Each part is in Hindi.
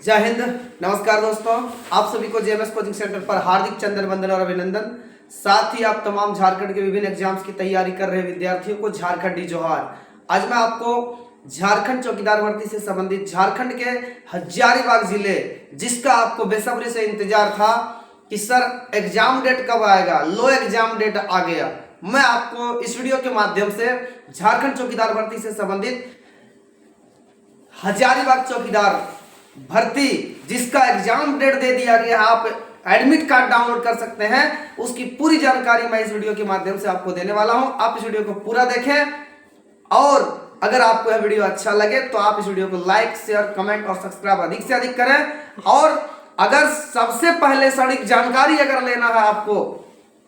जय हिंद। नमस्कार दोस्तों, आप सभी को जेएमएस कोचिंग सेंटर पर हार्दिक चंद्र वंदन और अभिनंदन। साथ ही आप तमाम झारखंड के विभिन्न एग्जाम्स की तैयारी कर रहे विद्यार्थियों को झारखंडी जोहार। आज मैं आपको झारखंड चौकीदार भर्ती से संबंधित झारखंड के हजारीबाग जिले, जिसका आपको बेसब्री से इंतजार था कि सर एग्जाम डेट कब आएगा, लो एग्जाम डेट आ गया। मैं आपको इस वीडियो के माध्यम से झारखंड चौकीदार भर्ती से संबंधित हजारीबाग चौकीदार भर्ती, जिसका एग्जाम डेट दे दिया गया, आप एडमिट कार्ड डाउनलोड कर सकते हैं, उसकी पूरी जानकारी मैं इस वीडियो के माध्यम से आपको देने वाला हूं। आप इस वीडियो को पूरा देखें और अगर आपको यह वीडियो अच्छा लगे तो आप इस वीडियो को लाइक, शेयर, कमेंट और सब्सक्राइब अधिक से अधिक करें। और अगर सबसे पहले सटीक जानकारी अगर लेना है आपको,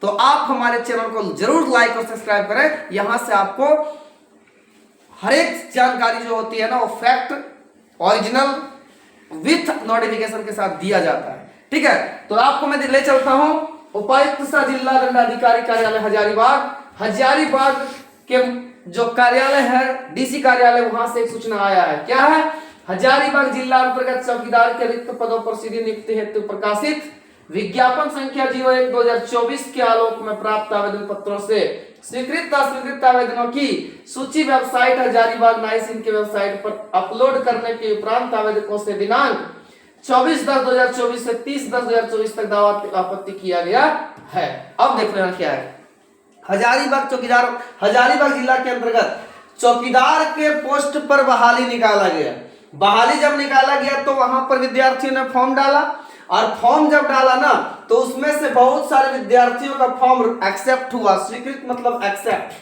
तो आप हमारे चैनल को जरूर लाइक और सब्सक्राइब करें। यहां से आपको हर एक जानकारी जो होती है ना, वो फैक्ट, ओरिजिनल विथ नोटिफिकेशन के साथ दिया जाता है। ठीक है, तो आपको मैं ले चलता हूं उपायुक्त सह जिला दंडाधिकारी कार्यालय हजारीबाग के जो कार्यालय है, डीसी कार्यालय, वहां से एक सूचना आया है। क्या है? हजारीबाग जिला अंतर्गत चौकीदार के रिक्त पदों पर सीधी नियुक्ति हेतु प्रकाशित विज्ञापन संख्या 01/2024 के आलोक में प्राप्त आवेदन पत्रों से स्वीकृत अस्वीकृत आवेदनों की सूची वेबसाइट हजारीबाग नाइस इनके वेबसाइट पर अपलोड करने के उपरांत आवेदकों से दिनांक 24/10/2024 से 30/10/2024 तक दावा आपत्ति किया गया है। अब देख लेना क्या है। हजारीबाग जिला के अंतर्गत चौकीदार के पोस्ट पर बहाली निकाला गया। बहाली जब निकाला गया तो वहां पर विद्यार्थियों ने फॉर्म डाला, और फॉर्म जब डाला ना, तो उसमें से बहुत सारे विद्यार्थियों का फॉर्म एक्सेप्ट हुआ। स्वीकृत मतलब एक्सेप्ट,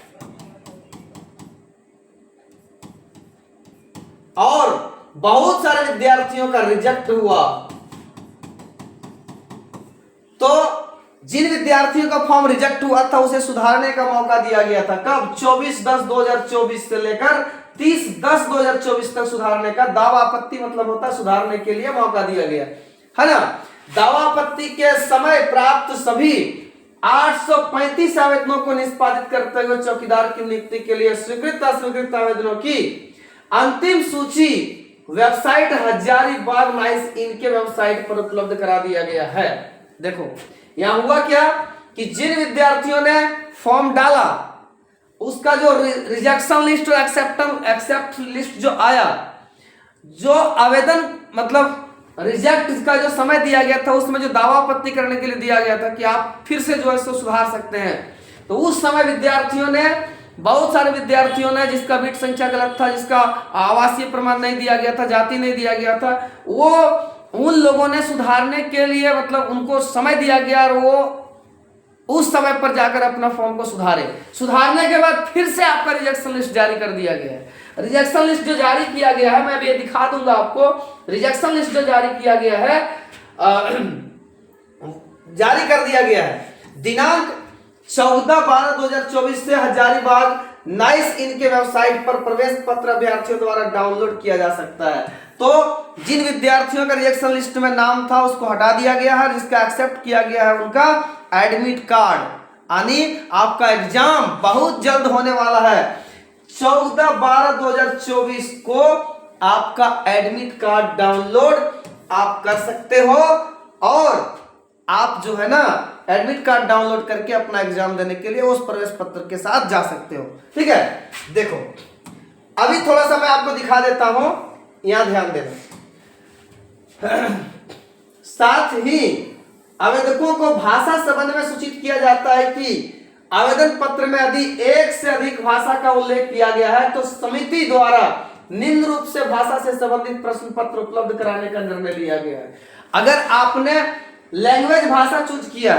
और बहुत सारे विद्यार्थियों का रिजेक्ट हुआ। तो जिन विद्यार्थियों का फॉर्म रिजेक्ट हुआ था, उसे सुधारने का मौका दिया गया था। कब? 24/10/2024 से लेकर 30/10/2024 तक सुधारने का, दावा आपत्ति मतलब होता है सुधारने के लिए मौका दिया गया है ना। दावा आपत्ति के समय प्राप्त सभी 835 आवेदनों को निष्पादित करते हुए चौकीदार की नियुक्ति के लिए स्वीकृत अस्वीकृत आवेदनों की अंतिम सूची वेबसाइट हजारीबाग नाइस इनके वेबसाइट पर उपलब्ध करा दिया गया है। देखो यहां हुआ क्या कि जिन विद्यार्थियों ने फॉर्म डाला, उसका जो रिजेक्शन लिस्ट और एक्सेप्ट लिस्ट जो आया, जो आवेदन मतलब रिजेक्ट का जो समय दिया गया था, उसमें जो दावा आपत्ति करने के लिए दिया गया था कि आप फिर से जो है सो सुधार सकते हैं, तो उस समय विद्यार्थियों ने, बहुत सारे विद्यार्थियों ने, जिसका बिट संख्या गलत था, जिसका आवासीय प्रमाण नहीं दिया गया था, जाति नहीं दिया गया था, वो उन लोगों ने सुधारने के लिए मतलब उनको समय दिया गया, और वो उस समय पर जाकर अपना फॉर्म को सुधारने के बाद फिर से आपका रिजेक्शन लिस्ट जारी कर दिया गया है। रिजेक्शन लिस्ट जो जारी किया गया है, मैं अभी दिखा दूंगा आपको। रिजेक्शन लिस्ट जो जारी किया गया है, जारी कर दिया गया है दिनांक 14/12/2024 से हजारीबाग नाइस इनके वेबसाइट पर प्रवेश पत्र अभ्यर्थियों द्वारा डाउनलोड किया जा सकता है। तो जिन विद्यार्थियों का रिजेक्शन लिस्ट में नाम था, उसको हटा दिया गया है। जिसका एक्सेप्ट किया गया है, उनका एडमिट कार्ड, यानी आपका एग्जाम बहुत जल्द होने वाला है। 14/12/2024 को आपका एडमिट कार्ड डाउनलोड आप कर सकते हो, और आप जो है ना एडमिट कार्ड डाउनलोड करके अपना एग्जाम देने के लिए उस प्रवेश पत्र के साथ जा सकते हो। ठीक है, देखो अभी थोड़ा सा मैं आपको दिखा देता हूं, यहां ध्यान देना। साथ ही आवेदकों को भाषा संबंध में सूचित किया जाता है कि आवेदन पत्र में यदि एक से अधिक भाषा का उल्लेख किया गया है, तो समिति द्वारा निम्न रूप से भाषा से संबंधित प्रश्न पत्र उपलब्ध कराने का निर्णय लिया गया है। अगर आपने लैंग्वेज भाषा चूज किया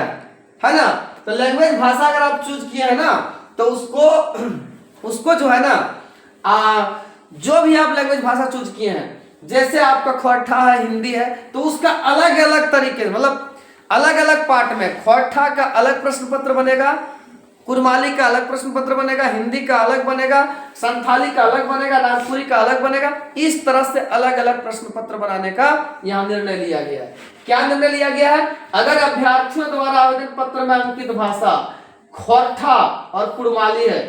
है ना, तो लैंग्वेज भाषा अगर आप चूज किए हैं ना, तो उसको जो है ना, जो भी आप लैंग्वेज भाषा चूज किए हैं, जैसे आपका खोरठा है, हिंदी है, तो उसका अलग अलग तरीके, मतलब अलग अलग पार्ट में, खोरठा का अलग प्रश्न पत्र बनेगा, कुरमाली का अलग प्रश्न पत्र बनेगा, हिंदी का अलग बनेगा, संथाली का अलग बनेगा, नागपुरी का अलग बनेगा। इस तरह से अलग अलग प्रश्न पत्र बनाने का यहाँ निर्णय लिया गया है। क्या निर्णय लिया गया है? अगर अभ्यर्थियों द्वारा आवेदन पत्र में अंकित भाषा खोरठा और कुड़माली है,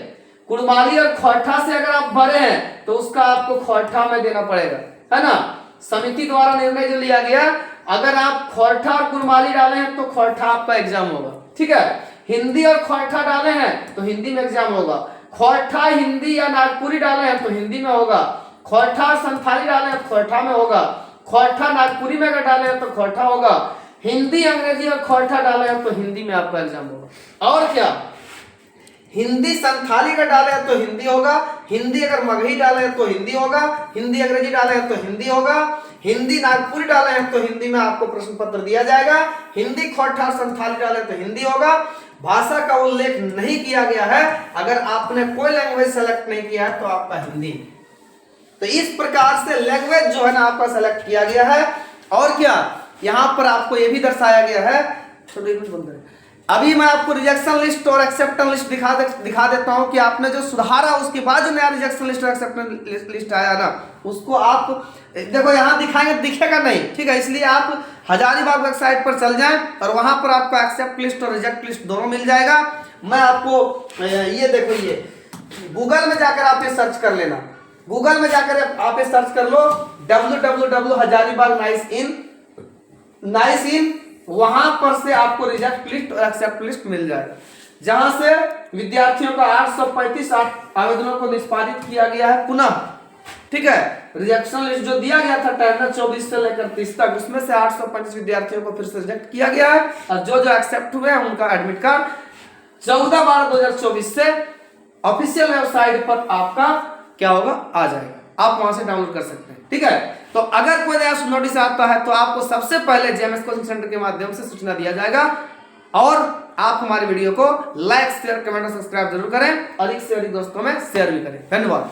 कुड़माली और खोरठा से अगर आप भरे हैं, तो उसका आपको खोरठा में देना पड़ेगा, है ना। समिति द्वारा निर्णय जो लिया गया, अगर आप खोरठा और कुरमाली डाले हैं तो खोरठा आपका एग्जाम होगा, ठीक है। हिंदी और खोरठा डाले हैं तो हिंदी में एग्जाम होगा। खोरठा हिंदी या नागपुरी डाले हैं तो हिंदी में होगा। खोरठा और संथाली डाले हैं तो खोरठा में होगा। खोरठा नागपुरी में अगर डाले हैं तो खोरठा होगा। हिंदी अंग्रेजी और खोरठा डाले हैं तो हिंदी में आपका एग्जाम होगा। और क्या, हिंदी संथाली का डाले हैं तो हिंदी होगा। हिंदी अगर मगही डाले हैं तो हिंदी होगा। हिंदी अंग्रेजी डाले हैं तो हिंदी होगा। हिंदी नागपुरी डाले हैं तो हिंदी में आपको प्रश्न पत्र दिया जाएगा। हिंदी खोरठा और संथाली डाले तो हिंदी होगा। भाषा का उल्लेख नहीं किया गया है, अगर आपने कोई लैंग्वेज सेलेक्ट नहीं किया है तो आपका हिंदी। तो इस प्रकार से लैंग्वेज जो है ना आपका सेलेक्ट किया गया है। और क्या, यहां पर आपको यह भी दर्शाया गया है, छोटे कुछ बंद करें। अभी मैं आपको रिजेक्शन लिस्ट और एक्सेप्टेंस लिस्ट दिखा देता हूं कि आपने जो सुधारा उसके बाद जो नया रिजेक्शन लिस्ट और एक्सेप्टेंस लिस्ट आया ना, उसको आप देखो यहां दिखाएंगे, दिखेगा नहीं, ठीक है। इसलिए आप हजारीबाग वेबसाइट पर चल जाएं और वहां पर आपको एक्सेप्ट लिस्ट और रिजेक्ट लिस्ट दोनों मिल जाएगा। मैं आपको ये देखो, ये गूगल में जाकर आप ये सर्च कर लेना। गूगल में जाकर आप ये सर्च कर लो www.hazaribagh नाइस इन, वहां पर से आपको रिजेक्ट लिस्ट और एक्सेप्ट लिस्ट मिल जाएगा, जहां से विद्यार्थियों का 835 आवेदनों को निष्पादित किया गया है पुनः, ठीक है। रिजेक्शन लिस्ट जो दिया गया था टेंडर 24 से लेकर 30 तक, उसमें से 835 विद्यार्थियों को फिर से रिजेक्ट किया गया है। और जो एक्सेप्ट हुए हैं उनका एडमिट कार्ड 14/12/2024 से ऑफिशियल वेबसाइट पर आपका क्या होगा, आ जाएगा। आप वहां से डाउनलोड कर सकते हैं, ठीक है। तो अगर कोई नया नोटिस आता है तो आपको सबसे पहले जेएमएस कोचिंग सेंटर के माध्यम से सूचना दिया जाएगा। और आप हमारी वीडियो को लाइक शेयर कमेंट और सब्सक्राइब जरूर करें, अधिक से अधिक दोस्तों में शेयर भी करें। धन्यवाद।